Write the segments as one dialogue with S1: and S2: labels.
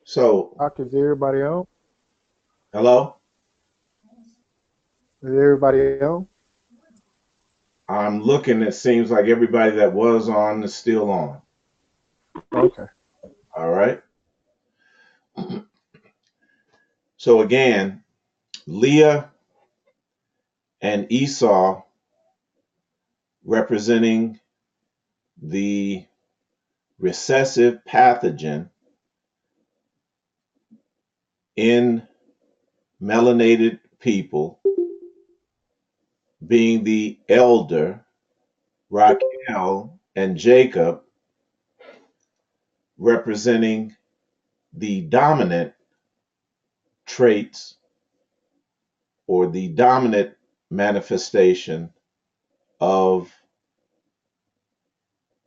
S1: So,
S2: Doc, is everybody on?
S1: hello?
S2: Is everybody on?
S1: I'm looking, it seems like everybody that was on is still on.
S2: Okay.
S1: All right. So, again, Leah and Esau representing the recessive pathogen in melanated people, being the elder, Raquel and Jacob representing the dominant traits or the dominant manifestation of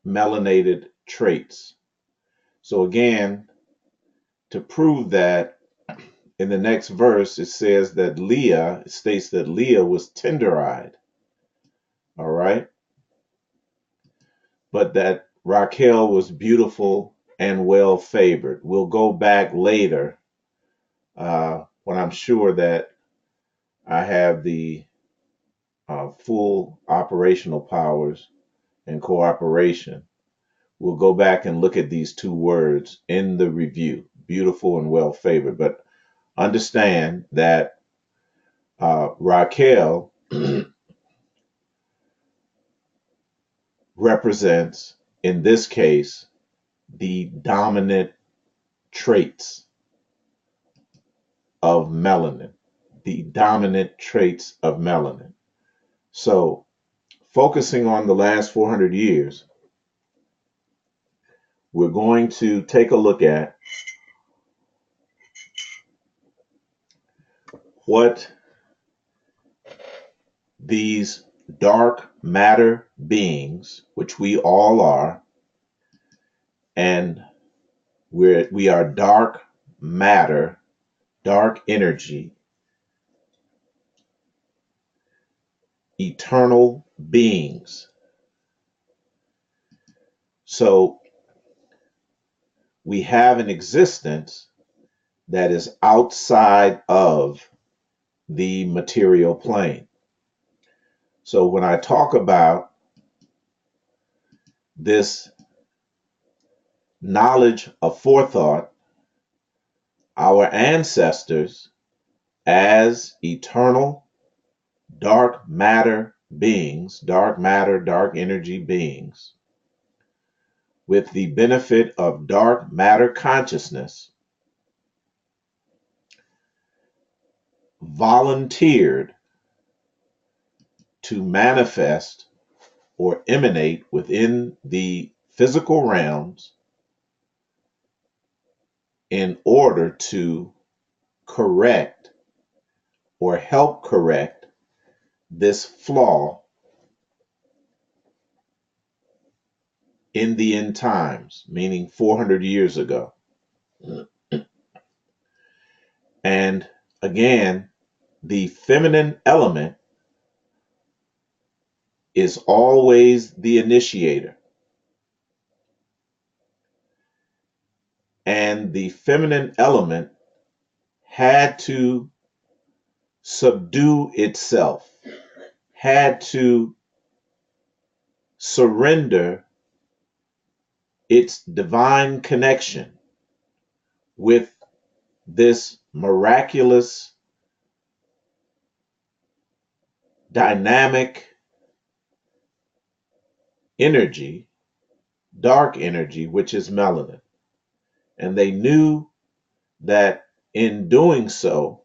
S1: melanated traits. So again, to prove that, in the next verse, it says that Leah, it states that Leah was tender-eyed, all right, but that Raquel was beautiful and well favored. We'll go back later when I'm sure that I have the full operational powers and cooperation. We'll go back and look at these two words in the review, beautiful and well favored. But understand that Raquel represents, in this case, the dominant traits of melanin, the dominant traits of melanin. So, focusing on the last 400 years, we're going to take a look at what these dark matter beings, which we all are, and we are dark matter, dark energy, eternal beings. So we have an existence that is outside of the material plane. So when I talk about this knowledge of forethought, our ancestors as eternal dark matter beings, dark matter, dark energy beings, with the benefit of dark matter consciousness, volunteered to manifest or emanate within the physical realms in order to correct or help correct this flaw in the end times, meaning 400 years ago. And again, the feminine element is always the initiator. And the feminine element had to subdue itself, had to surrender its divine connection with this miraculous, dynamic energy, dark energy, which is melanin. And they knew that in doing so,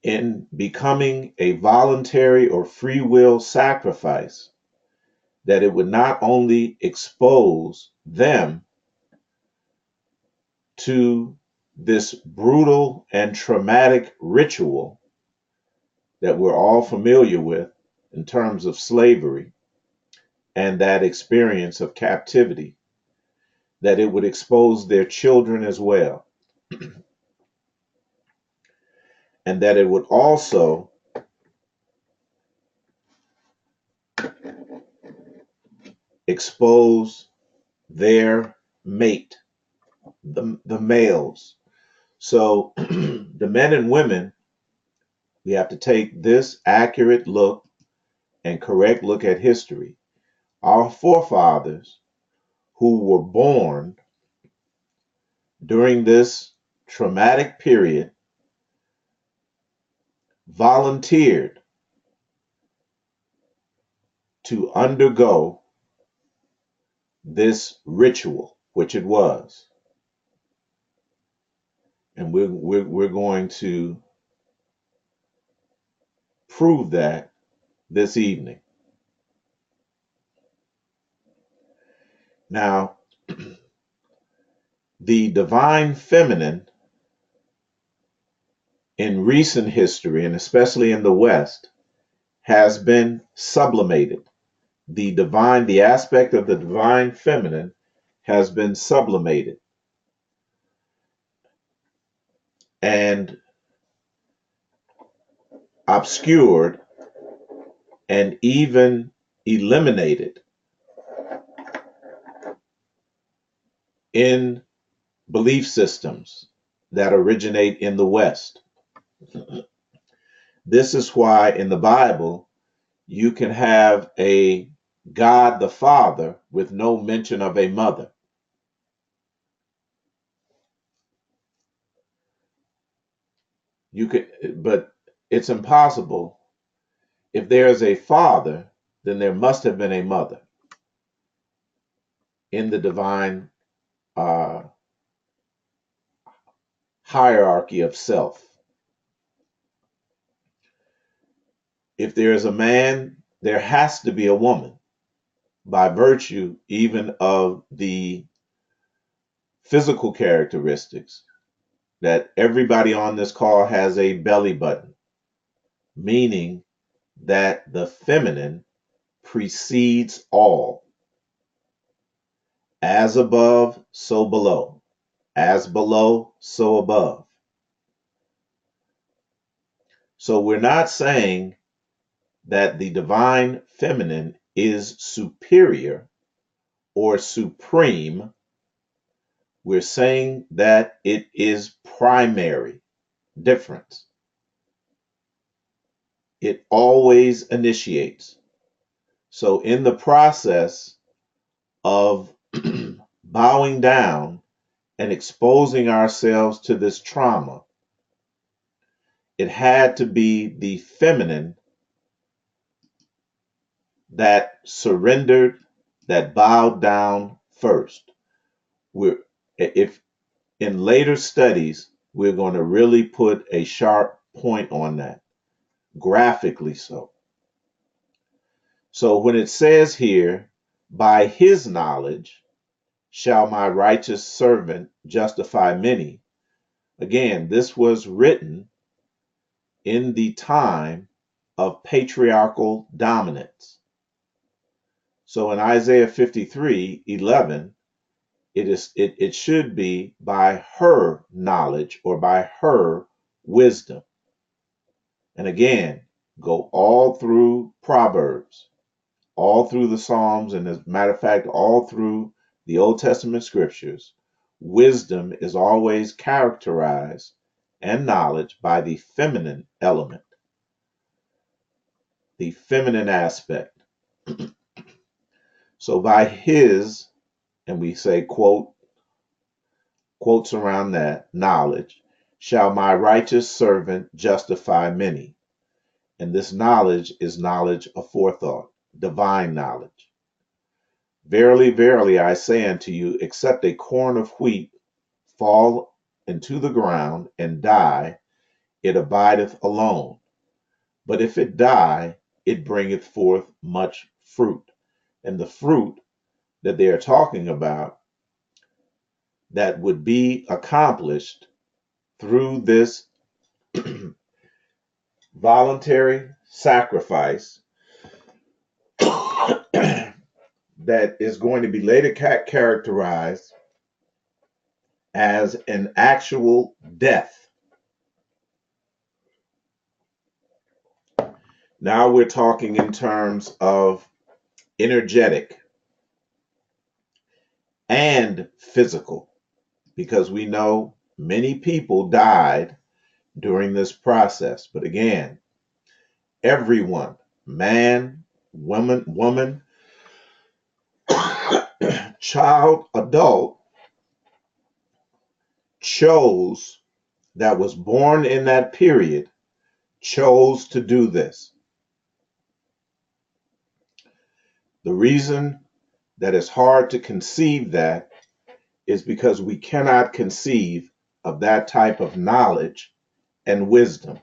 S1: in becoming a voluntary or free will sacrifice, that it would not only expose them to this brutal and traumatic ritual that we're all familiar with in terms of slavery and that experience of captivity, that it would expose their children as well, and that it would also expose their mate, the males. So the men and women, we have to take this accurate look and correct look at history. Our forefathers who were born during this traumatic period volunteered to undergo this ritual, which it was. And we're going to prove that this evening. Now, the divine feminine in recent history, and especially in the West, has been sublimated. The aspect of the divine feminine has been sublimated and obscured and even eliminated in belief systems that originate in the West. This is why in the Bible you can have a God the Father with no mention of a mother. You could, but it's impossible. If there is a father, then there must have been a mother in the divine uh, hierarchy of self. If there is a man, there has to be a woman by virtue even of the physical characteristics that everybody on this call has a belly button, meaning that the feminine precedes all. As above, so below. As below, so above. So we're not saying that the divine feminine is superior or supreme. We're saying that it is primary difference. It always initiates. So in the process of bowing down and exposing ourselves to this trauma, it had to be the feminine that surrendered, that bowed down first. If in later studies, we're going to really put a sharp point on that, graphically so. So when it says here, by his knowledge shall my righteous servant justify many, again, this was written in the time of patriarchal dominance. So in Isaiah 53:11, it should be by her knowledge or by her wisdom. And again, go all through Proverbs, all through the Psalms, and as a matter of fact, all through the Old Testament scriptures. Wisdom is always characterized and knowledge by the feminine element, the feminine aspect. So by his, and we say quotes around that, knowledge, shall my righteous servant justify many. And this knowledge is knowledge aforethought, divine knowledge. Verily, verily, I say unto you, except a corn of wheat fall into the ground and die, it abideth alone. But if it die, it bringeth forth much fruit. And the fruit that they are talking about that would be accomplished through this voluntary sacrifice that is going to be later characterized as an actual death. Now we're talking in terms of energetic and physical. because we know many people died during this process. But again, everyone, man, woman, child, adult, chose, that was born in that period, chose to do this. The reason that it's hard to conceive that is because we cannot conceive of that type of knowledge and wisdom.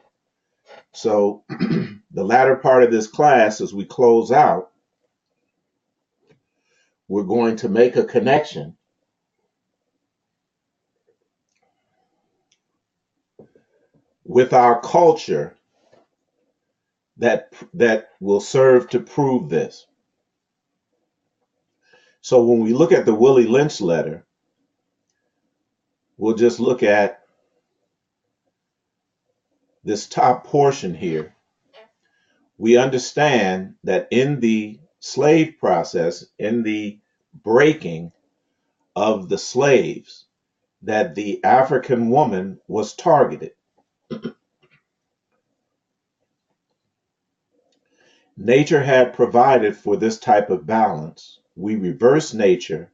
S1: So the latter part of this class, as we close out, we're going to make a connection with our culture that will serve to prove this. So when we look at the Willie Lynch letter, we'll just look at this top portion here. We understand that in the slave process, in the breaking of the slaves, that the African woman was targeted. Nature had provided for this type of balance. We reverse nature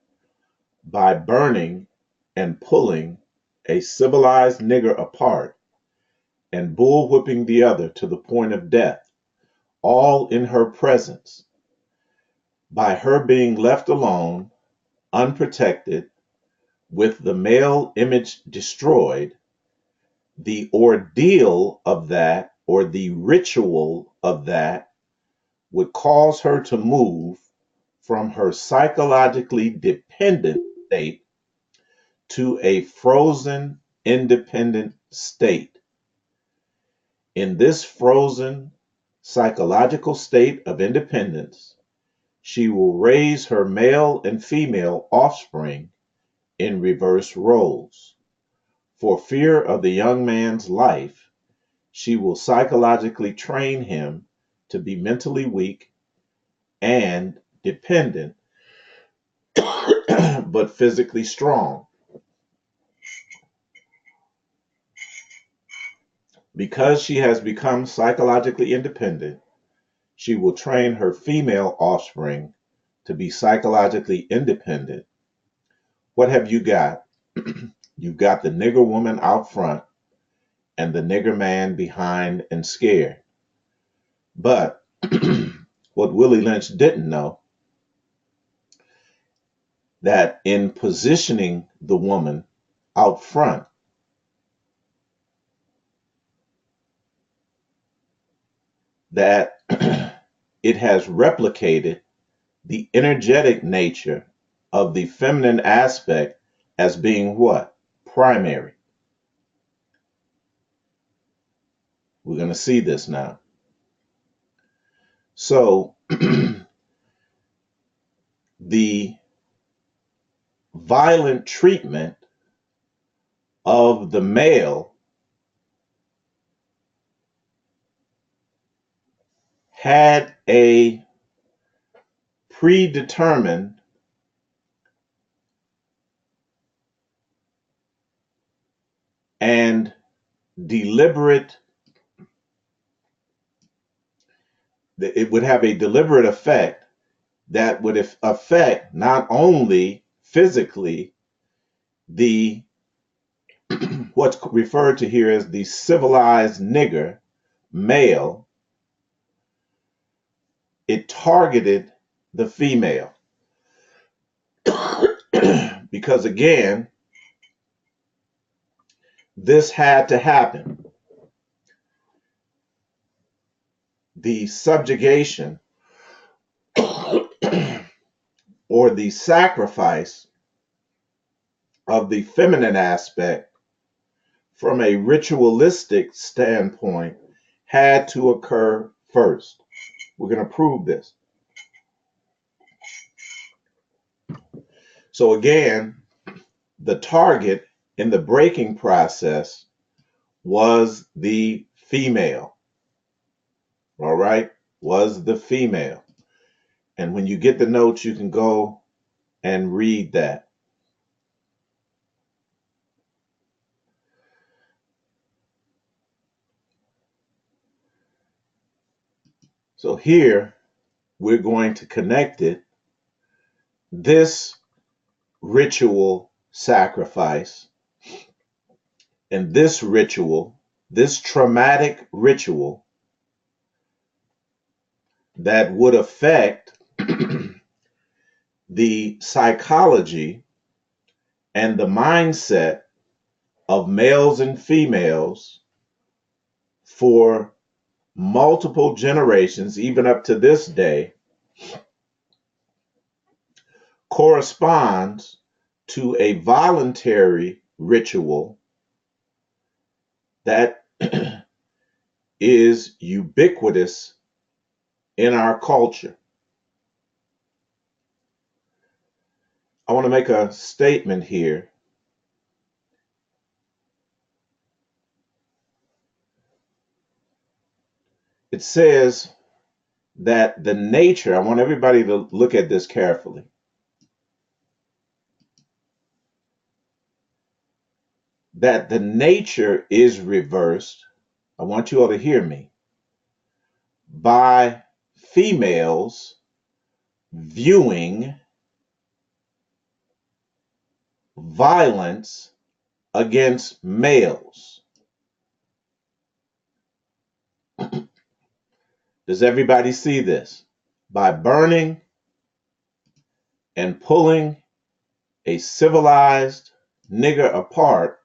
S1: by burning and pulling a civilized nigger apart and bullwhipping the other to the point of death, all in her presence. By her being left alone, unprotected, with the male image destroyed, the ordeal of that, or the ritual of that, would cause her to move from her psychologically dependent state to a frozen, independent state. In this frozen, psychological state of independence, she will raise her male and female offspring in reverse roles. For fear of the young man's life, she will psychologically train him to be mentally weak and dependent, but physically strong. Because she has become psychologically independent, she will train her female offspring to be psychologically independent. What have you got? You've got the nigger woman out front and the nigger man behind and scared. But what Willie Lynch didn't know, that in positioning the woman out front, that it has replicated the energetic nature of the feminine aspect as being what? Primary. We're going to see this now. So the violent treatment of the male had a predetermined and deliberate, it would have a deliberate effect that would affect not only physically the what's referred to here as the civilized nigger male, it targeted the female. Because again, this had to happen. The subjugation or the sacrifice of the feminine aspect from a ritualistic standpoint had to occur first. We're going to prove this. So again, the target in the breaking process was the female. All right? Was the female. And when you get the notes, you can go and read that. So here we're going to connect it, this ritual sacrifice and this ritual, this traumatic ritual that would affect the psychology and the mindset of males and females for multiple generations, even up to this day, corresponds to a voluntary ritual that is ubiquitous in our culture. I want to make a statement here. It says that the nature, I want everybody to look at this carefully, that the nature is reversed. I want you all to hear me, by females viewing violence against males. Does everybody see this? By burning and pulling a civilized nigger apart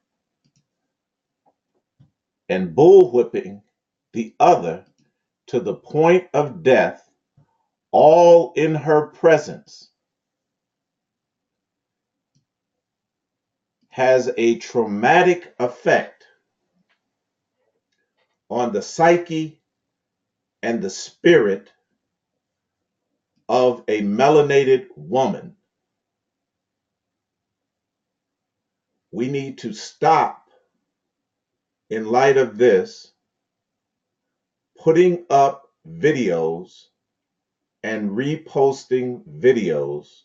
S1: and bullwhipping the other to the point of death, all in her presence, has a traumatic effect on the psyche and the spirit of a melanated woman. We need to stop, in light of this, putting up videos and reposting videos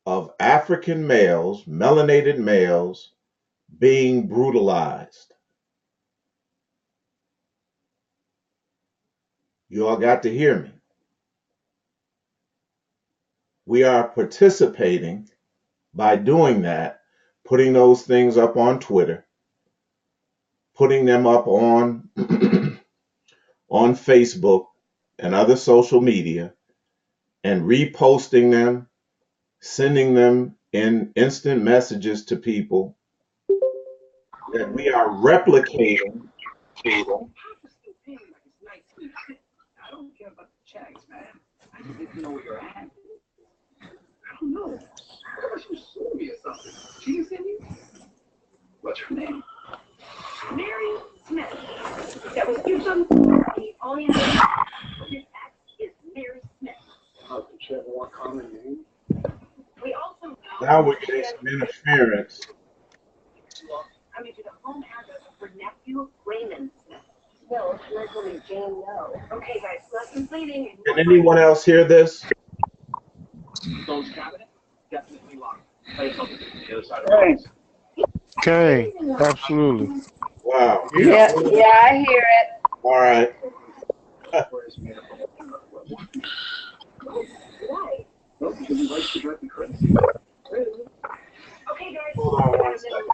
S1: of African males, melanated males, being brutalized. You all got to hear me. We are participating by doing that, putting those things up on Twitter, putting them up on on Facebook and other social media, and reposting them, sending them in instant messages to people, that we are replicating
S3: What's her name? Mary Smith. That was you. The only name for his ex is Mary Smith. Oh, did she have a more common name? We also know.
S1: Now we're getting some interference.
S3: Coming to the home address of her nephew, Raymond Smith. No, let's only Jane know. Okay, guys, lesson pleading.
S1: Can anyone else hear this?
S3: Phone's cabinet, definitely locked. Play something to the other side of the house.
S2: Okay, absolutely.
S1: Wow.
S4: Yeah, I hear it.
S1: All right.
S3: Okay, guys.
S1: Hold on one second.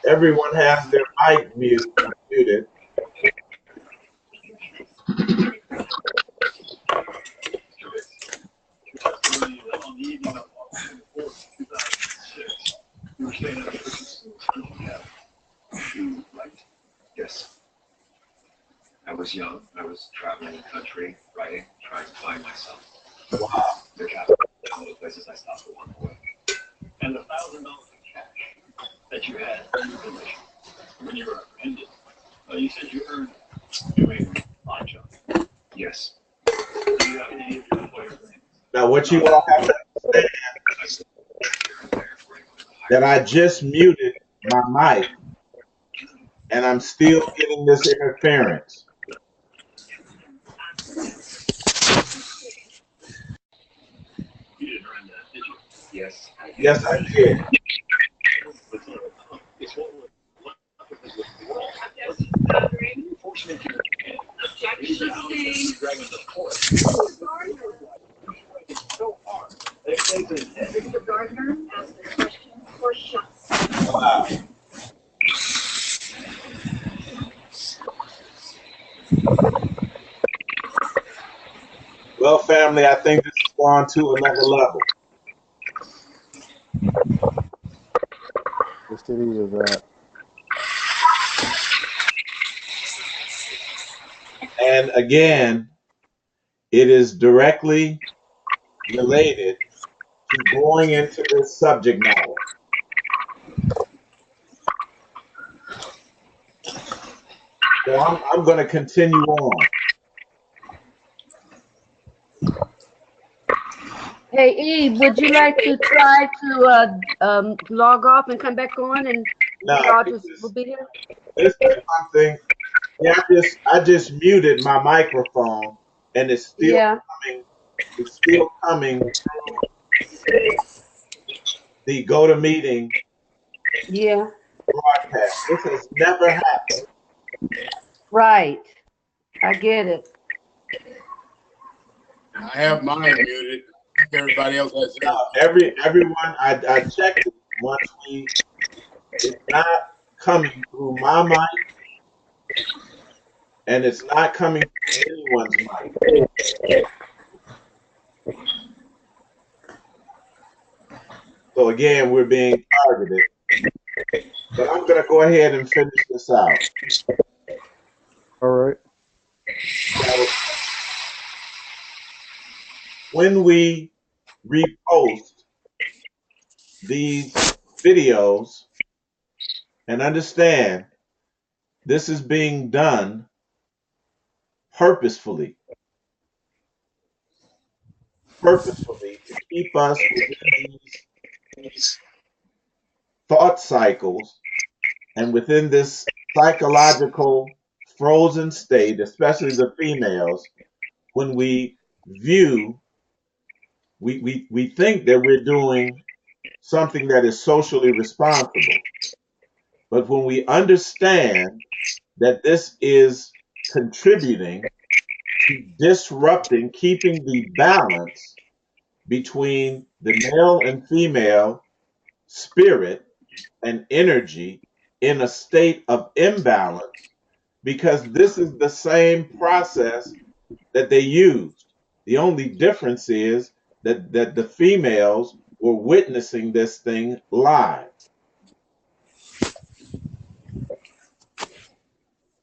S1: Everyone has their mic muted.
S5: Yes. I was young. I was traveling the country, writing, trying to find myself.
S1: Wow.
S5: There happened to be one of the places I stopped at one point. And the $1,000 in cash that you had in your possession when you were apprehended, you said you earned doing odd jobs. Yes. Do you have any of your employer's names?
S1: Now, what you all have to understand, that I just muted my mic and I'm still getting this interference.
S5: You didn't earn that, did you?
S1: Yes, I did.
S5: It's what we're left with the world. Fortunate you
S3: Objection sustained.
S5: dragons of course. So hard.
S3: Mr. Gardner, ask the question or shut.
S1: Wow. Well, family, I think this has gone to another level.
S2: Yes, it is that.
S1: And again, it is directly related to going into this subject matter. So I'm going to continue on.
S6: Hey, Eve, would you like to try to log off and come back on, and
S1: Now,
S6: Rogers will be here?
S1: this is something. Yeah, I just muted my microphone, and it's still
S6: Yeah,
S1: coming. It's still coming through the GoToMeeting
S6: yeah,
S1: broadcast. This has never happened.
S6: right. I get it.
S7: I have mine muted. Everybody else has
S1: Everyone, I checked it once it's not coming through my mic, and it's not coming through anyone's mic. So again, we're being targeted. But I'm going to go ahead and finish this out.
S2: All right.
S1: So when we repost these videos, and understand this is being done purposefully to keep us within these thought cycles and within this psychological frozen state, especially the females, when we view, we think that we're doing something that is socially responsible. But when we understand that this is contributing to disrupting, keeping the balance between the male and female spirit and energy in a state of imbalance, because this is the same process that they used. The only difference is that the females were witnessing this thing live,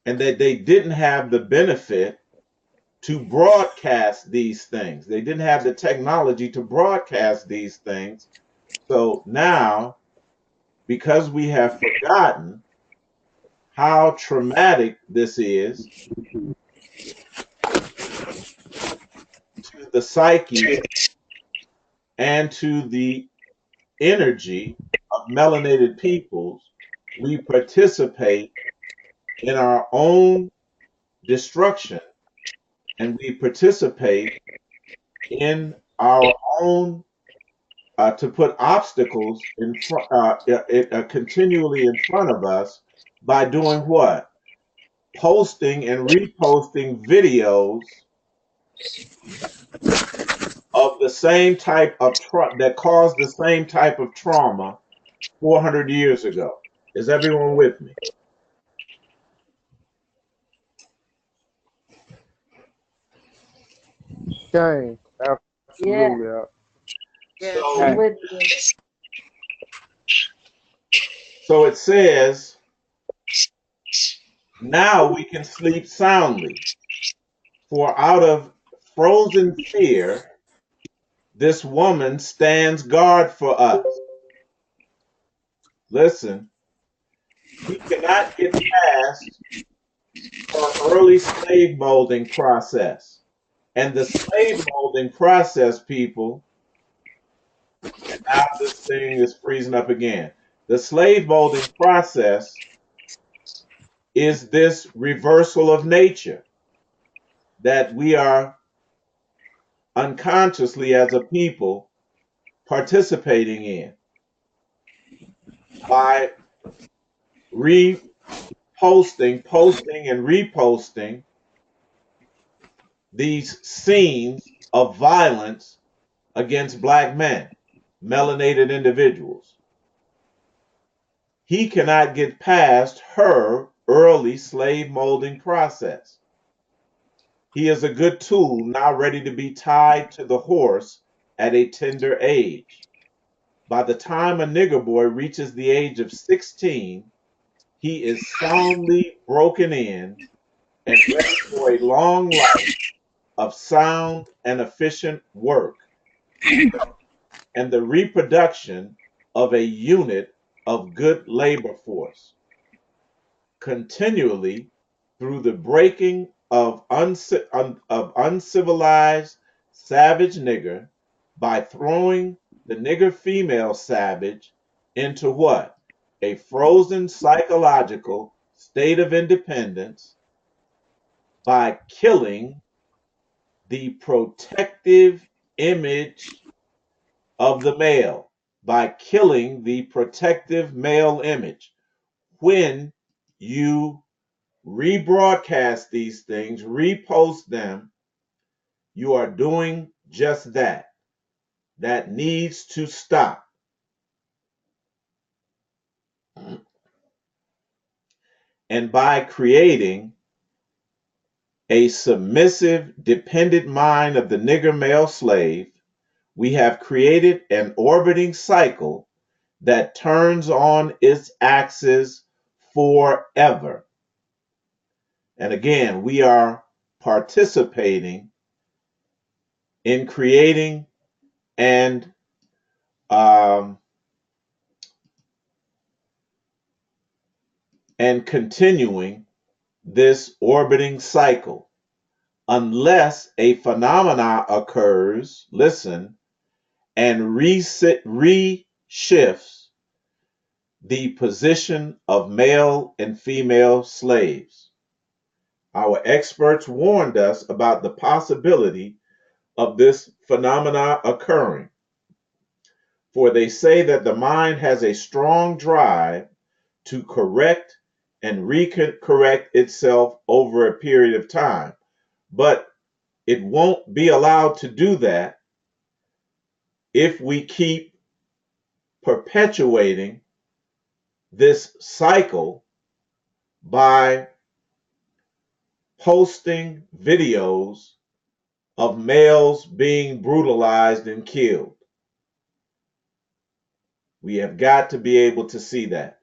S1: and that they didn't have the benefit to broadcast these things. They didn't have the technology to broadcast these things. So now, because we have forgotten how traumatic this is to the psyche and to the energy of melanated peoples, we participate in our own destruction, and we participate in our own to put obstacles in front, continually in front of us by doing what? Posting and reposting videos of the same type of that caused the same type of trauma 400 years ago. Is everyone with me?
S2: Okay.
S6: Yeah,
S2: Absolutely.
S6: I'm
S1: So,
S6: with you.
S1: so it says, now we can sleep soundly, for out of frozen fear, this woman stands guard for us. Listen, we cannot get past her early slave molding process. And the slave molding process, people, and now this thing is freezing up again. The slave molding process is this reversal of nature that we are unconsciously as a people participating in by posting and reposting these scenes of violence against black men, melanated individuals. He cannot get past her early slave molding process. He is a good tool now ready to be tied to the horse at a tender age. By the time a nigger boy reaches the age of 16, he is soundly broken in and ready for a long life of sound and efficient work and the reproduction of a unit of good labor force, continually through the breaking of uncivilized savage nigger by throwing the nigger female savage into what? A frozen psychological state of independence by killing the protective image of the male, by killing the protective male image. When you rebroadcast these things, repost them, you are doing just that. That needs to stop. And by creating a submissive, dependent mind of the nigger male slave, we have created an orbiting cycle that turns on its axis forever. And again, we are participating in creating and continuing this orbiting cycle unless a phenomena occurs, listen, and reshifts the position of male and female slaves. Our experts warned us about the possibility of this phenomena occurring, for they say that the mind has a strong drive to correct and recorrect itself over a period of time, but it won't be allowed to do that if we keep perpetuating this cycle by posting videos of males being brutalized and killed. We have got to be able to see that.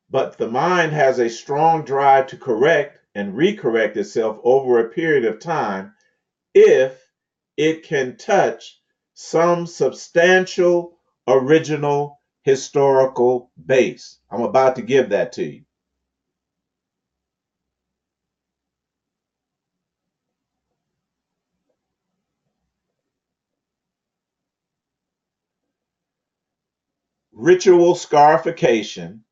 S1: But the mind has a strong drive to correct and recorrect itself over a period of time if it can touch some substantial original historical base. I'm about to give that to you. Ritual scarification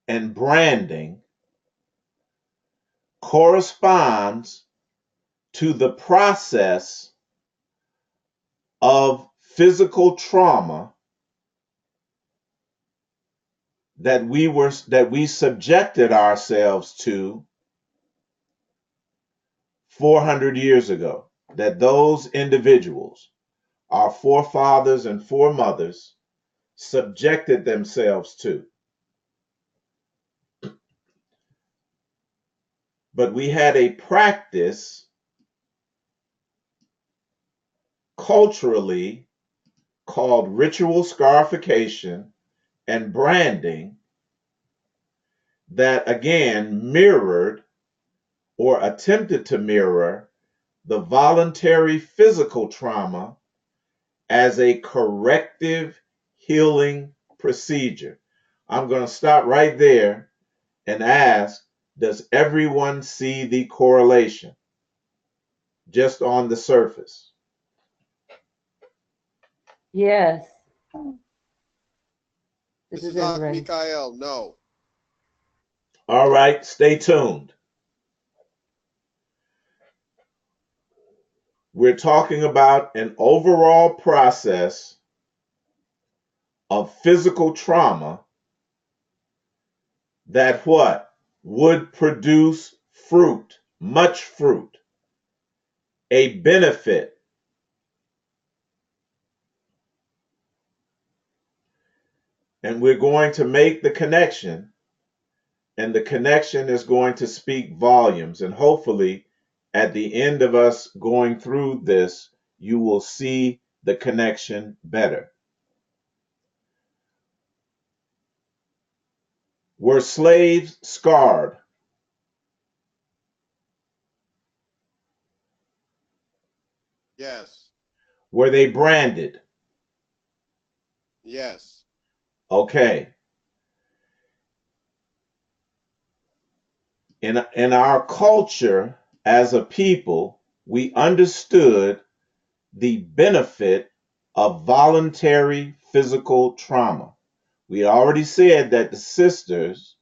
S1: and branding corresponds to the process of physical trauma that we subjected ourselves to 400 years ago, that those individuals, our forefathers and foremothers, subjected themselves to. But we had a practice culturally called ritual scarification and branding that again mirrored or attempted to mirror the voluntary physical trauma as a corrective healing procedure. I'm going to stop right there and ask, does everyone see the correlation just on the surface?
S6: Yes.
S8: This is not
S6: interesting.
S8: Mikael, no.
S1: All right, stay tuned. We're talking about an overall process of physical trauma that what? Would produce fruit, much fruit, a benefit. And we're going to make the connection, and the connection is going to speak volumes. And hopefully, at the end of us going through this, you will see the connection better. Were slaves scarred?
S7: Yes.
S1: Were they branded?
S7: Yes.
S1: Okay. In our culture as a people, we understood the benefit of voluntary physical trauma. We already said that the sisters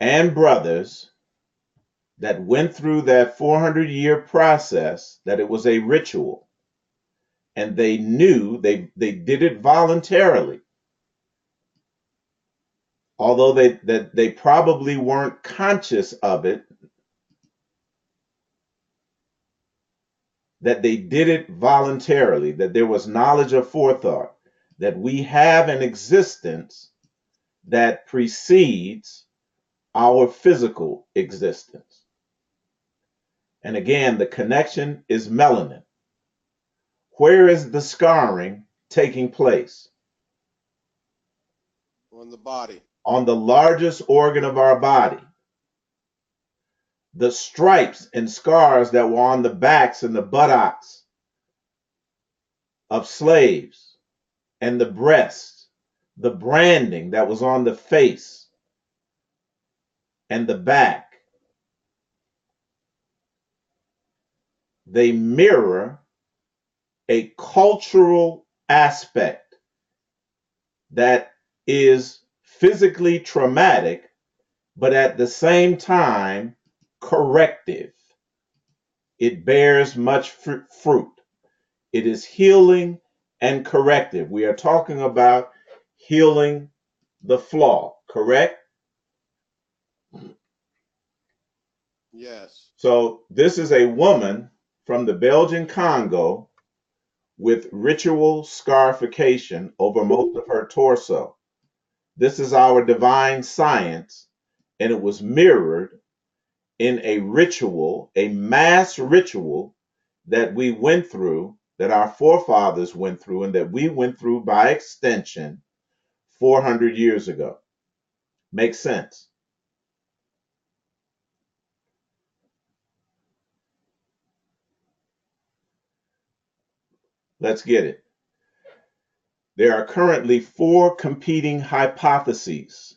S1: and brothers that went through that 400-year process, that it was a ritual, and they knew they did it voluntarily, although they probably weren't conscious of it, that they did it voluntarily, that there was knowledge of forethought, that we have an existence that precedes our physical existence. And again, the connection is melanin. Where is the scarring taking place?
S7: On the body.
S1: On the largest organ of our body. The stripes and scars that were on the backs and the buttocks of slaves, and the breasts, the branding that was on the face and the back, they mirror a cultural aspect that is physically traumatic, but at the same time corrective. It bears much fruit. It is healing and corrective. We are talking about healing the flaw, correct?
S7: Yes.
S1: So this is a woman from the Belgian Congo with ritual scarification over most of her torso. This is our divine science, and it was mirrored in a ritual, a mass ritual that we went through, that our forefathers went through, and that we went through by extension 400 years ago. Makes sense? Let's get it. There are currently 4 competing hypotheses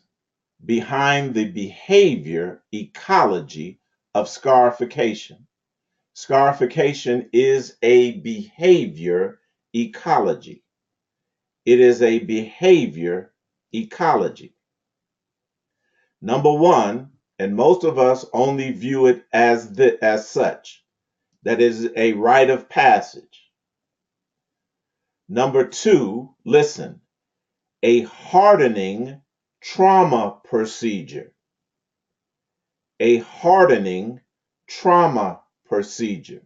S1: behind the behavior ecology of scarification. Scarification is a behavior ecology. It is a behavior ecology. Number 1, and most of us only view it as such, that is a rite of passage. Number 2, listen, a hardening trauma procedure. A hardening trauma procedure.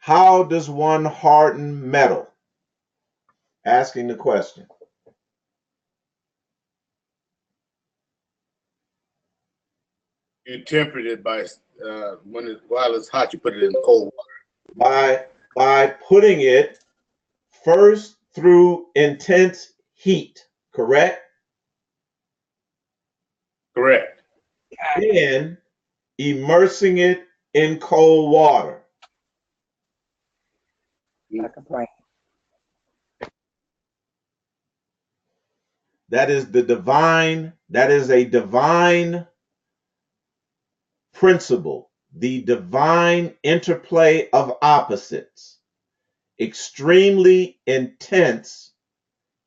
S1: How does one harden metal? Asking the question.
S7: You tempered it by while it's hot, you put it in cold water.
S1: By putting it first through intense heat, correct?
S7: Correct.
S1: Then immersing it in cold water.
S4: Like a plane.
S1: That is a divine principle, the divine interplay of opposites. Extremely intense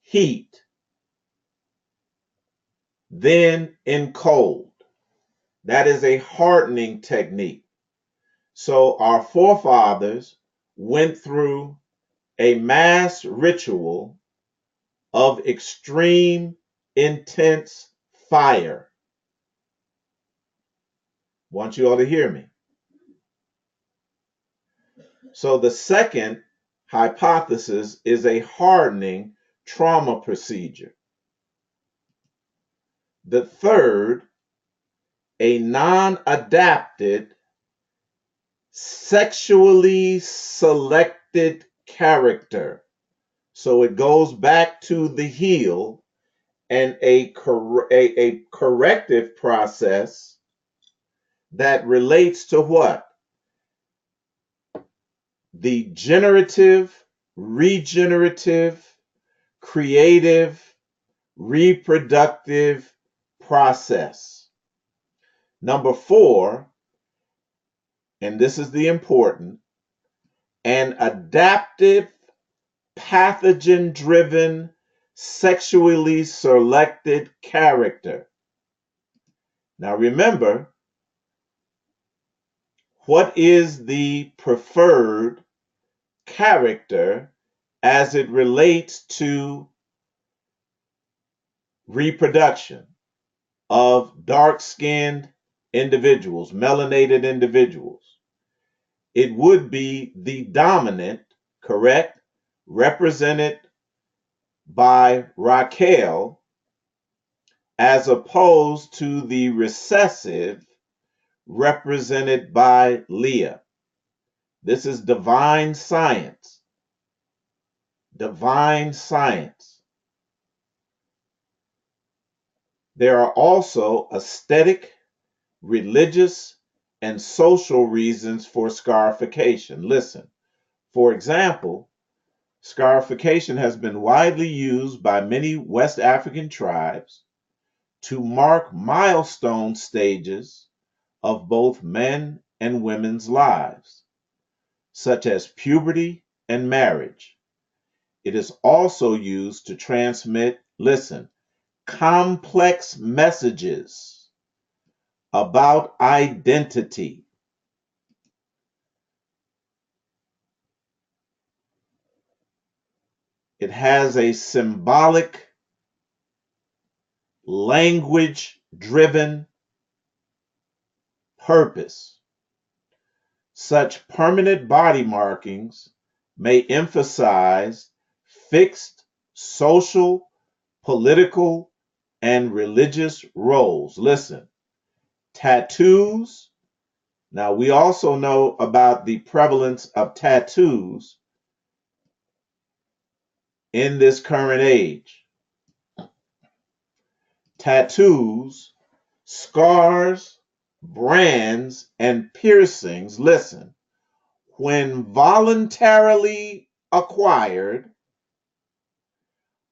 S1: heat, then in cold. That is a hardening technique. So our forefathers went through a mass ritual of extreme, intense fire. I want you all to hear me. So the second hypothesis is a hardening trauma procedure. The third, a non-adapted, sexually selected character. So it goes back to the heel and a corrective process that relates to what? The generative, regenerative, creative, reproductive process. Number 4, and this is the important, an adaptive, pathogen-driven, sexually selected character. Now remember, what is the preferred character as it relates to reproduction of dark-skinned individuals, melanated individuals? It would be the dominant, correct, represented by Raquel, as opposed to the recessive represented by Leah. This is divine science. Divine science. There are also aesthetic, religious, and social reasons for scarification. Listen, for example, scarification has been widely used by many West African tribes to mark milestone stages of both men and women's lives, such as puberty and marriage. It is also used to transmit, listen, complex messages about identity. It has a symbolic, language-driven purpose. Such permanent body markings may emphasize fixed social, political, and religious roles. Listen, tattoos. Now, we also know about the prevalence of tattoos in this current age. Tattoos, scars, brands, and piercings, listen, when voluntarily acquired,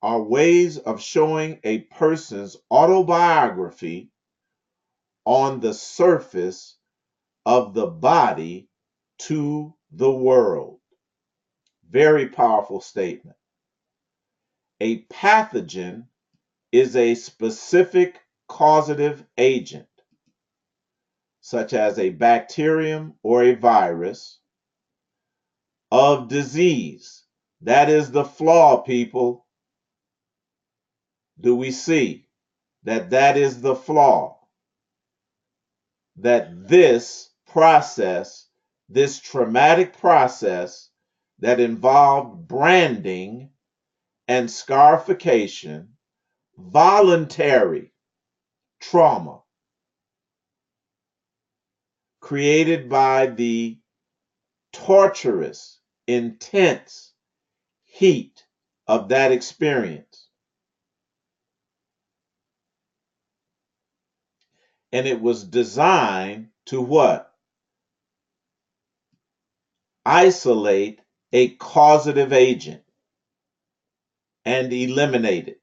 S1: are ways of showing a person's autobiography on the surface of the body to the world. Very powerful statement. A pathogen is a specific causative agent, such as a bacterium or a virus, of disease. That is the flaw, people. Do we see that that is the flaw? That this process, this traumatic process that involved branding and scarification, voluntary trauma created by the torturous, intense heat of that experience. And it was designed to what? Isolate a causative agent and eliminate it.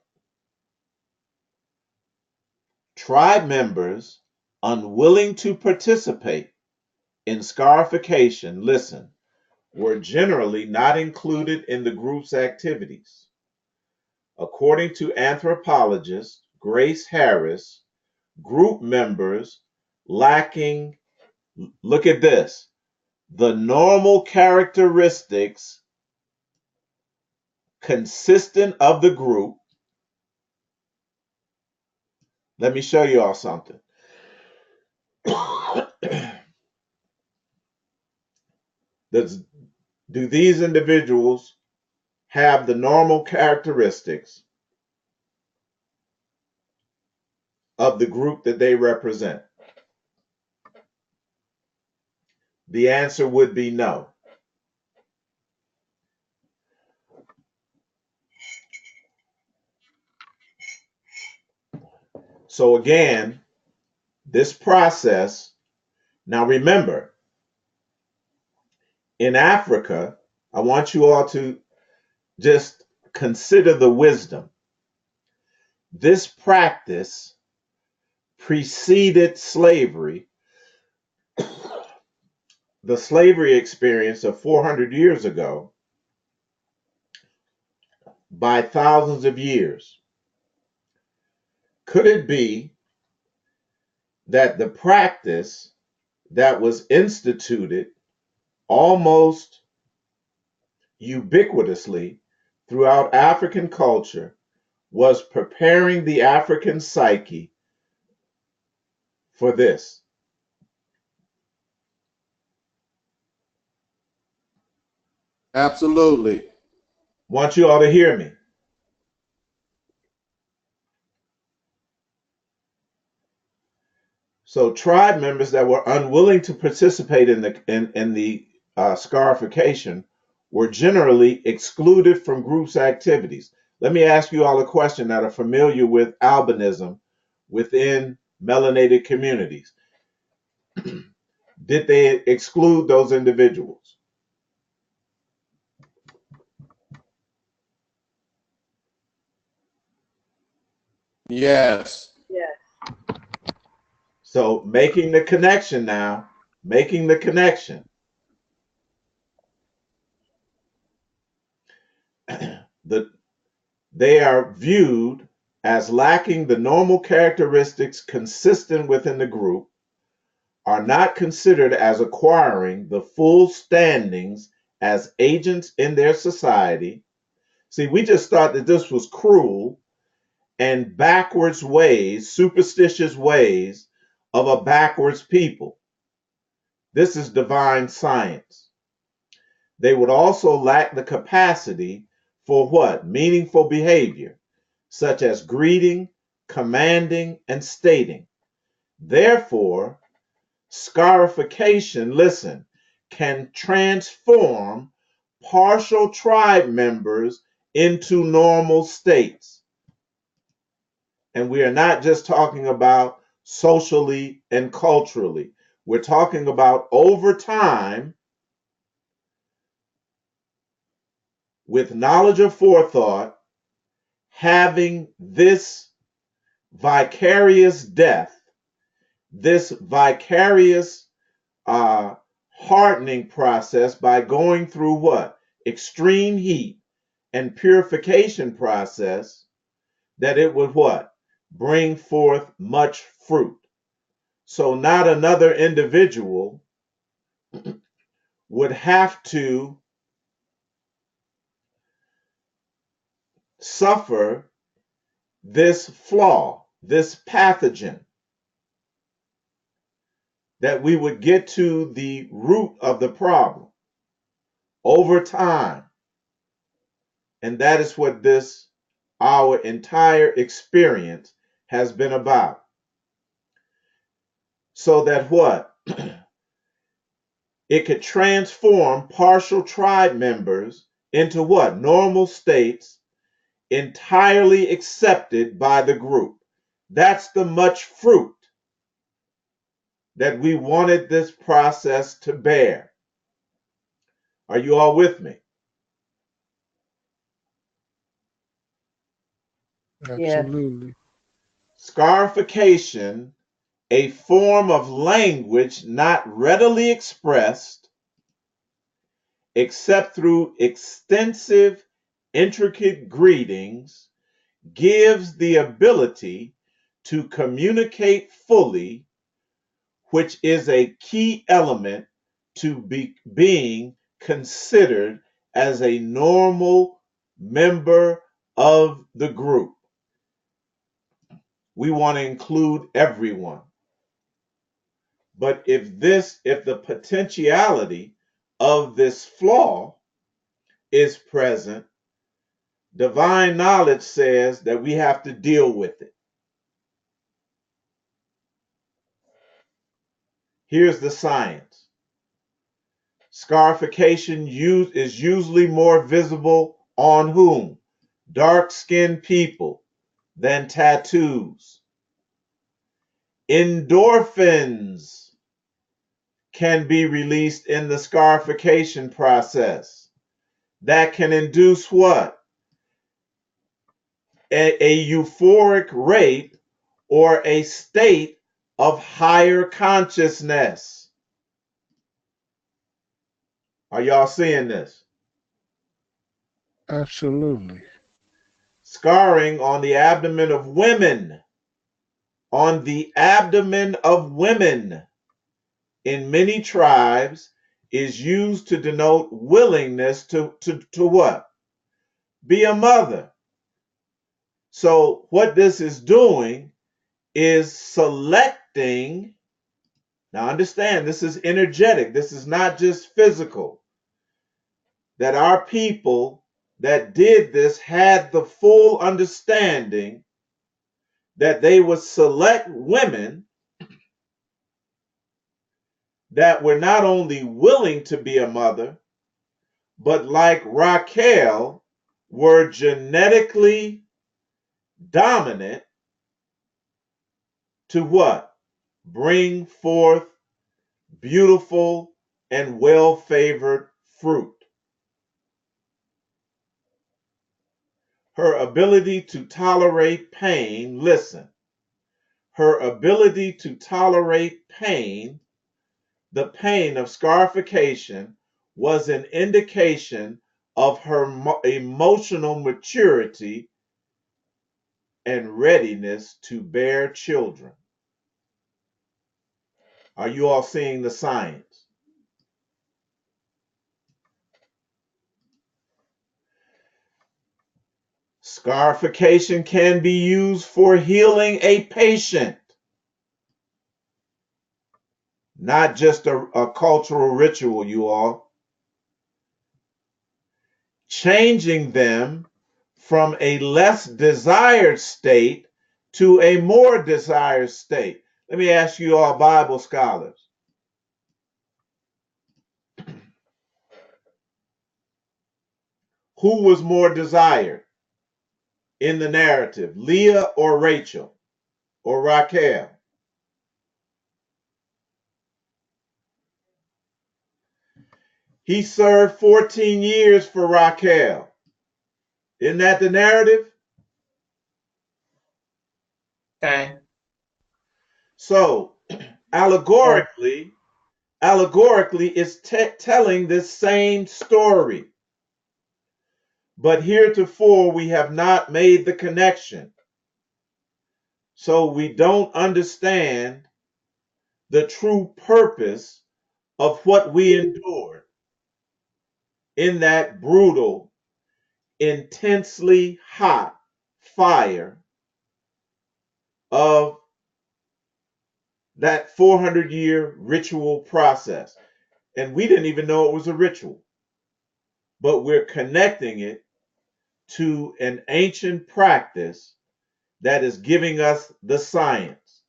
S1: Tribe members unwilling to participate in scarification, listen, were generally not included in the group's activities. According to anthropologist Grace Harris, group members lacking, look at this, the normal characteristics consistent of the group. Let me show you all something. Do these individuals have the normal characteristics of the group that they represent? The answer would be no. So again, this process, now remember, in Africa, I want you all to just consider the wisdom. This practice preceded slavery, the slavery experience of 400 years ago, by thousands of years. Could it be that the practice that was instituted almost ubiquitously throughout African culture was preparing the African psyche for this?
S7: Absolutely.
S1: Want you all to hear me. So tribe members that were unwilling to participate in the scarification were generally excluded from groups' activities. Let me ask you all a question that are familiar with albinism within melanated communities. Did they exclude those individuals?
S7: Yes.
S4: Yes.
S1: So making the connection now, making the connection. They are viewed as lacking the normal characteristics consistent within the group, are not considered as acquiring the full standings as agents in their society. See, we just thought that this was cruel and backwards ways, superstitious ways of a backwards people. This is divine science. They would also lack the capacity for what? Meaningful behavior, such as greeting, commanding, and stating. Therefore, scarification, listen, can transform partial tribe members into normal states. And we are not just talking about socially and culturally. We're talking about over time, with knowledge of forethought, having this vicarious death, this vicarious hardening process by going through what? Extreme heat and purification process, that it would what? Bring forth much fruit. So not another individual would have to suffer this flaw, this pathogen, that we would get to the root of the problem over time. And that is what this, our entire experience has been about. So that what? It could transform partial tribe members into what? Normal states entirely accepted by the group. That's the much fruit that we wanted this process to bear. Are you all with me?
S4: Yes.
S2: Absolutely.
S1: Scarification, a form of language not readily expressed except through extensive, intricate greetings, gives the ability to communicate fully, which is a key element to being considered as a normal member of the group. We want to include everyone. But if the potentiality of this flaw is present, divine knowledge says that we have to deal with it. Here's the science. Scarification is usually more visible on whom? Dark-skinned people than tattoos. Endorphins can be released in the scarification process that can induce what? A euphoric rate or a state of higher consciousness. Are y'all seeing this?
S2: Absolutely.
S1: Scarring on the abdomen of women. On the abdomen of women in many tribes is used to denote willingness to what? Be a mother. So what this is doing is selecting. Now understand, this is energetic. This is not just physical. That our people that did this had the full understanding that they would select women that were not only willing to be a mother, but like Raquel, were genetically dominant to what? Bring forth beautiful and well-favored fruit. Her ability to tolerate pain, listen, her ability to tolerate pain, the pain of scarification, was an indication of her emotional maturity and readiness to bear children. Are you all seeing the science? Scarification can be used for healing a patient, not just a cultural ritual, you all. Changing them from a less desired state to a more desired state. Let me ask you all, Bible scholars. Who was more desired in the narrative, Leah or Rachel or Raquel? He served 14 years for Raquel. Isn't that the narrative?
S8: Okay.
S1: So, allegorically, it's telling this same story. But heretofore, we have not made the connection. So we don't understand the true purpose of what we endured in that brutal, intensely hot fire of that 400-year ritual process. And we didn't even know it was a ritual, but we're connecting it to an ancient practice that is giving us the science.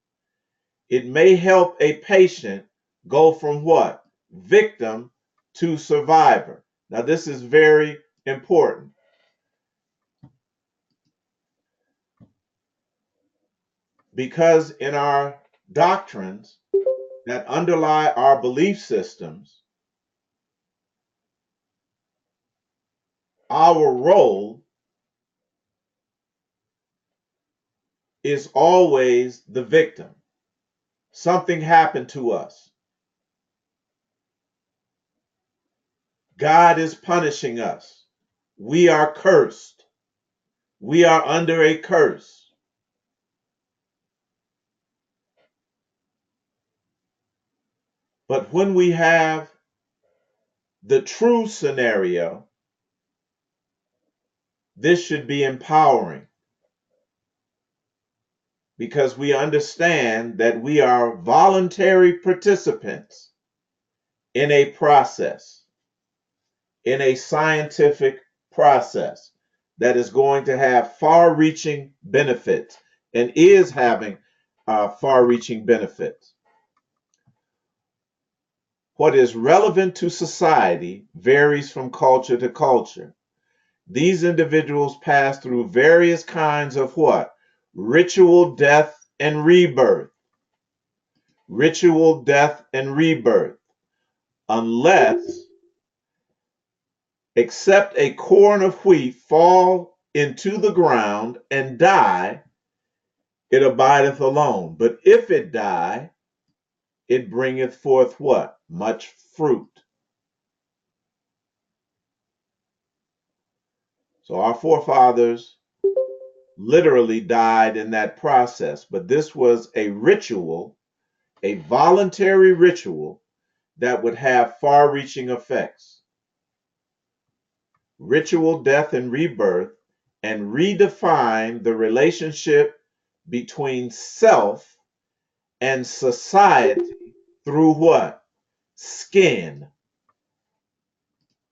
S1: It may help a patient go from what? Victim to survivor. Now, this is very important. Because in our doctrines that underlie our belief systems, our role is always the victim. Something happened to us. God is punishing us. We are cursed. We are under a curse. But when we have the true scenario, this should be empowering because we understand that we are voluntary participants in a process, in a scientific process that is going to have far-reaching benefits and is having far-reaching benefits. What is relevant to society varies from culture to culture. These individuals pass through various kinds of what? Ritual death and rebirth. Ritual death and rebirth. Unless, except a corn of wheat fall into the ground and die, it abideth alone. But if it die, it bringeth forth what? Much fruit. So our forefathers literally died in that process, but this was a ritual, a voluntary ritual that would have far-reaching effects. Ritual death and rebirth, and redefine the relationship between self and society through what? Skin,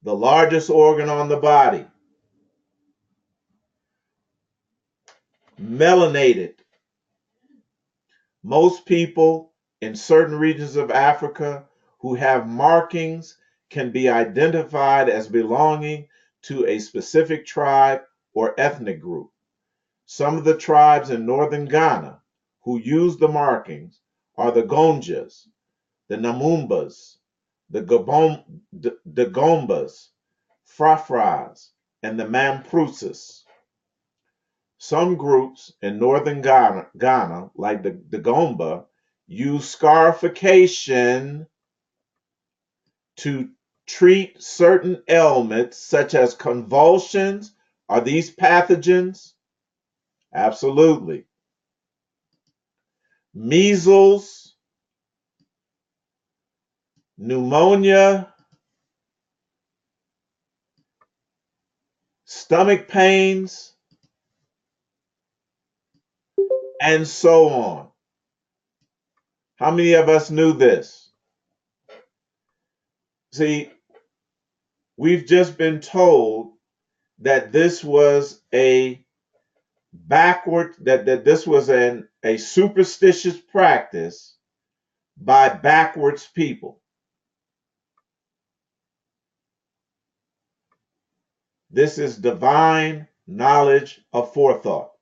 S1: the largest organ on the body. Melanated. Most people in certain regions of Africa who have markings can be identified as belonging to a specific tribe or ethnic group. Some of the tribes in northern Ghana who use the markings are the Gonjas, the Namumbas, the Gombas, Frafras, and the Mamprusis. Some groups in northern Ghana like the Gomba, use scarification to treat certain ailments such as convulsions. Are these pathogens? Absolutely. Measles, pneumonia, stomach pains, and so on. How many of us knew this? See, we've just been told that this was a that this was a superstitious practice by backwards people. This is divine knowledge of forethought,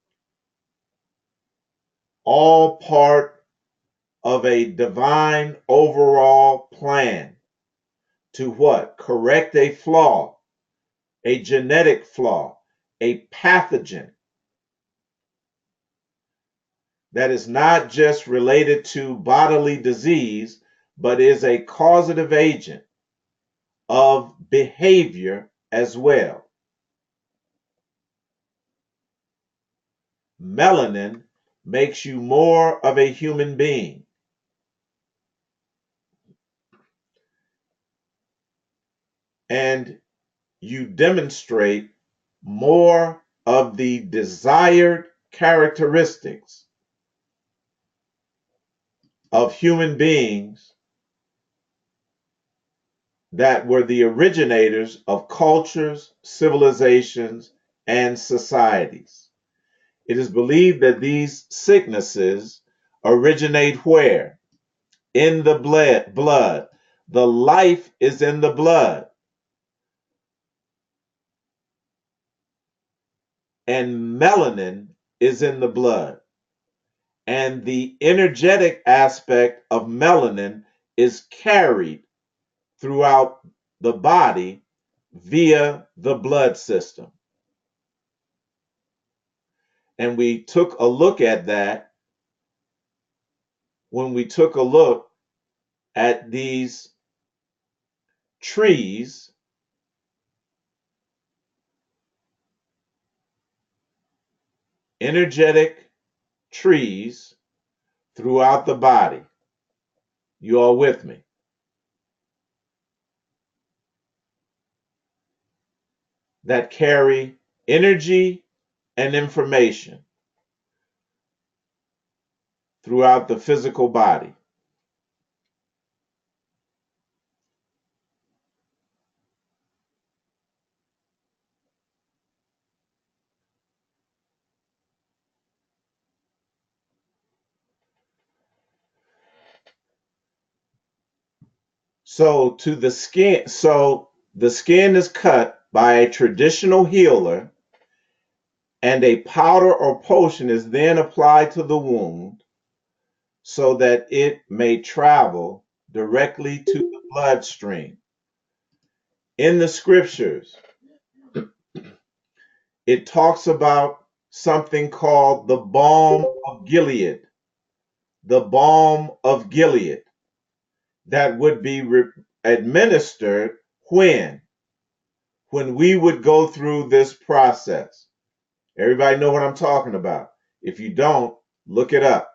S1: all part of a divine overall plan to what? Correct a flaw, a genetic flaw, a pathogen that is not just related to bodily disease, but is a causative agent of behavior as well. Melanin makes you more of a human being. And you demonstrate more of the desired characteristics of human beings that were the originators of cultures, civilizations, and societies. It is believed that these sicknesses originate where? In the blood. The life is in the blood. And melanin is in the blood. And the energetic aspect of melanin is carried throughout the body via the blood system. And we took a look at that when we took a look at these trees, energetic trees throughout the body. You all with me? that carry energy and information throughout the physical body. So the skin is cut by a traditional healer, and a powder or potion is then applied to the wound so that it may travel directly to the bloodstream. In the scriptures, it talks about something called the balm of Gilead, the balm of Gilead that would be administered when we would go through this process. Everybody know what I'm talking about. If you don't, look it up.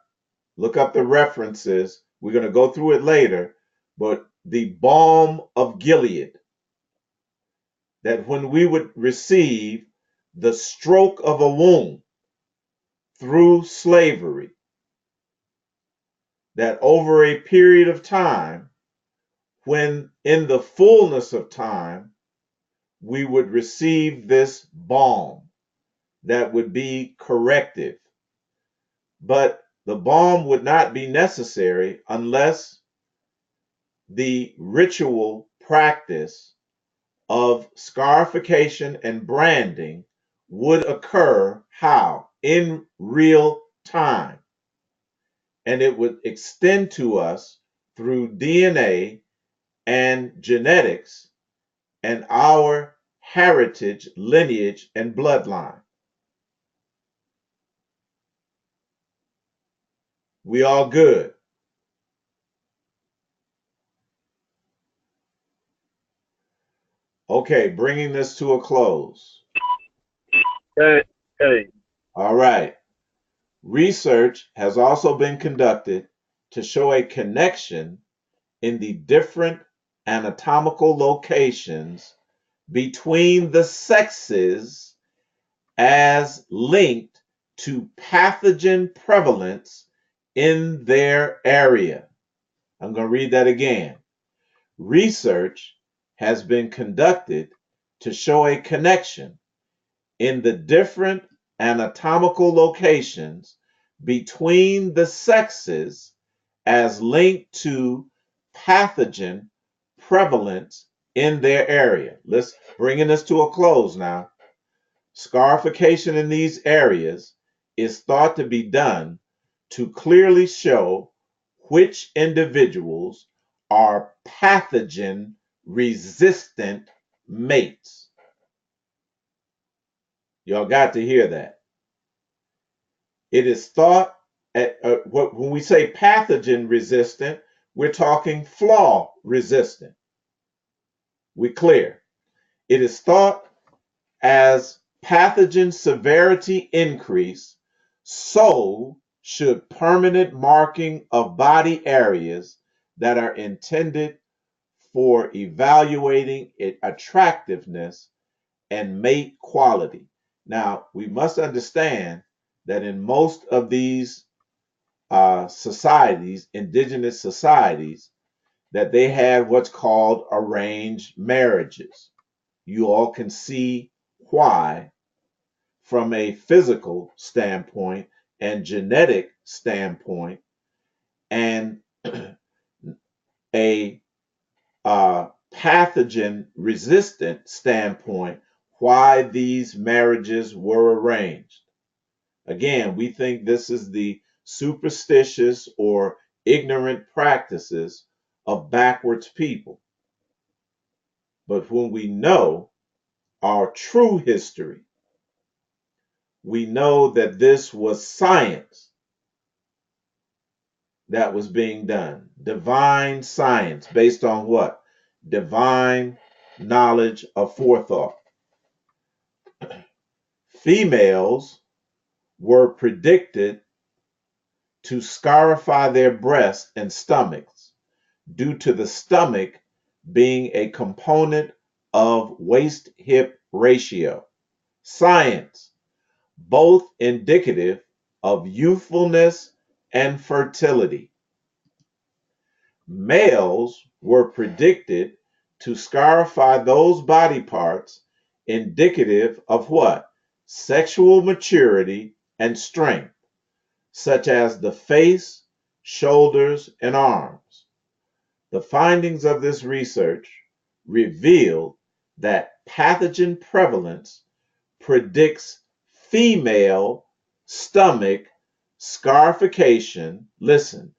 S1: Look up the references. We're going to go through it later. But the balm of Gilead, that when we would receive the stroke of a wound through slavery, that over a period of time, when in the fullness of time, we would receive this balm that would be corrective. But the balm would not be necessary unless the ritual practice of scarification and branding would occur. How? In real time. And it would extend to us through DNA and genetics and our heritage, lineage, and bloodline. We all good. Okay, bringing this to a close.
S2: Hey, hey.
S1: All right. Research has also been conducted to show a connection in the different anatomical locations between the sexes as linked to pathogen prevalence in their area. I'm going to read that again. Research has been conducted to show a connection in the different anatomical locations between the sexes as linked to pathogen prevalence in their area. Let's bring this to a close now. Scarification in these areas is thought to be done to clearly show which individuals are pathogen resistant mates. Y'all got to hear that. It is thought, when we say pathogen resistant, we're talking flaw resistant. We clear. It is thought as pathogen severity increase, so should permanent marking of body areas that are intended for evaluating attractiveness and mate quality. Now, we must understand that in most of these societies, indigenous societies, that they had what's called arranged marriages. You all can see why, from a physical standpoint and genetic standpoint, and a pathogen resistant standpoint, why these marriages were arranged. Again, we think this is the superstitious or ignorant practices of backwards people. But when we know our true history, we know that this was science that was being done. Divine science based on what? Divine knowledge of forethought. Females were predicted to scarify their breasts and stomachs due to the stomach being a component of waist hip ratio. Science, both indicative of youthfulness and fertility. Males were predicted to scarify those body parts indicative of what? Sexual maturity and strength, such as the face, shoulders, and arms. The findings of this research revealed that pathogen prevalence predicts female stomach scarification, listen,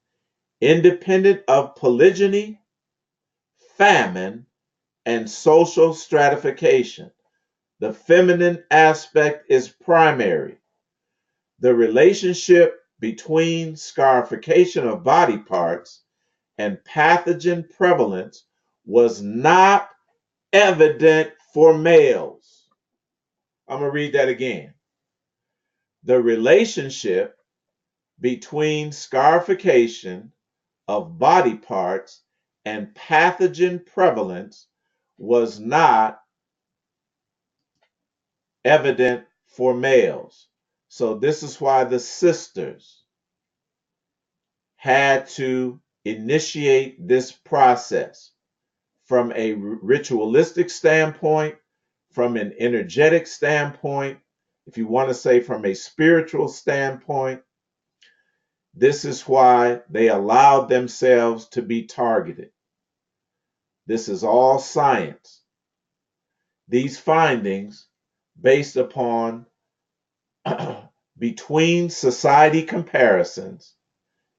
S1: independent of polygyny, famine, and social stratification. The feminine aspect is primary. The relationship between scarification of body parts and pathogen prevalence was not evident for males. I'm going to read that again. The relationship between scarification of body parts and pathogen prevalence was not evident for males. So this is why the sisters had to initiate this process from a ritualistic standpoint, from an energetic standpoint, if you want to say from a spiritual standpoint. This is why they allowed themselves to be targeted. This is all science. These findings, based upon between society comparisons,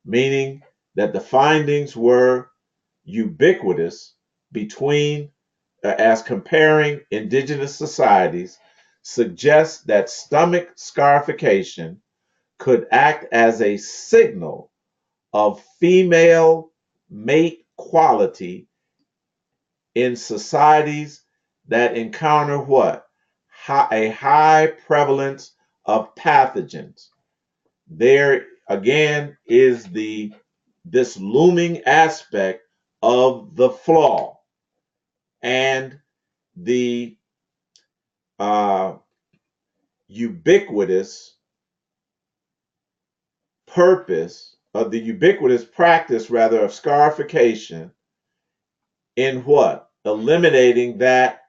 S1: meaning that the findings were ubiquitous between, as comparing indigenous societies, suggests that stomach scarification could act as a signal of female mate quality in societies that encounter what? A high prevalence of pathogens. There again is this looming aspect of the flaw and the ubiquitous purpose of the ubiquitous practice rather of scarification in what? Eliminating that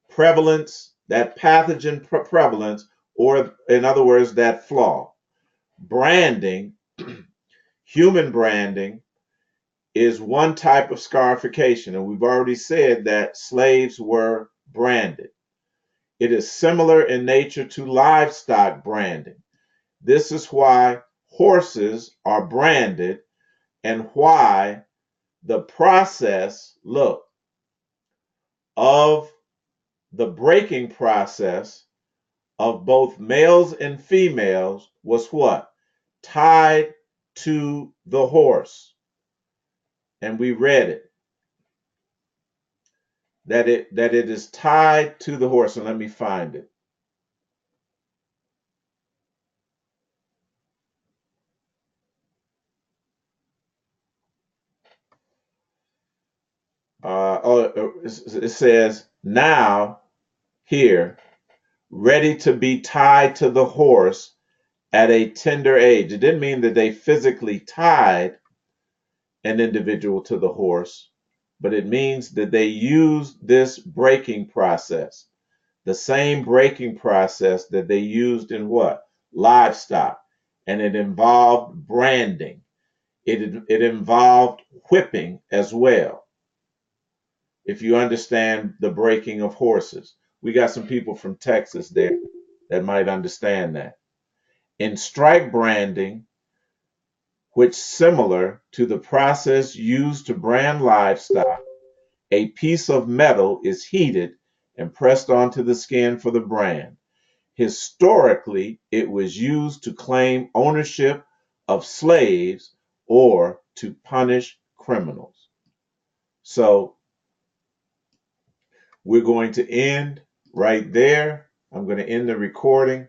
S1: prevalence, that pathogen prevalence, or in other words, that flaw. Branding, human branding, is one type of scarification, and we've already said that slaves were branded. It is similar in nature to livestock branding. This is why horses are branded and why the process, look, of the breaking process of both males and females was what? Tied to the horse. And we read it. That it is tied to the horse. And let me find it. It says, now, here, ready to be tied to the horse at a tender age. It didn't mean that they physically tied an individual to the horse, but it means that they used this breaking process, the same breaking process that they used in what? Livestock. And it involved branding. It involved whipping as well. If you understand the breaking of horses, we got some people from Texas there that might understand that. In strike branding, which similar to the process used to brand livestock, a piece of metal is heated and pressed onto the skin for the brand. Historically, it was used to claim ownership of slaves or to punish criminals. So we're going to end right there. I'm going to end the recording.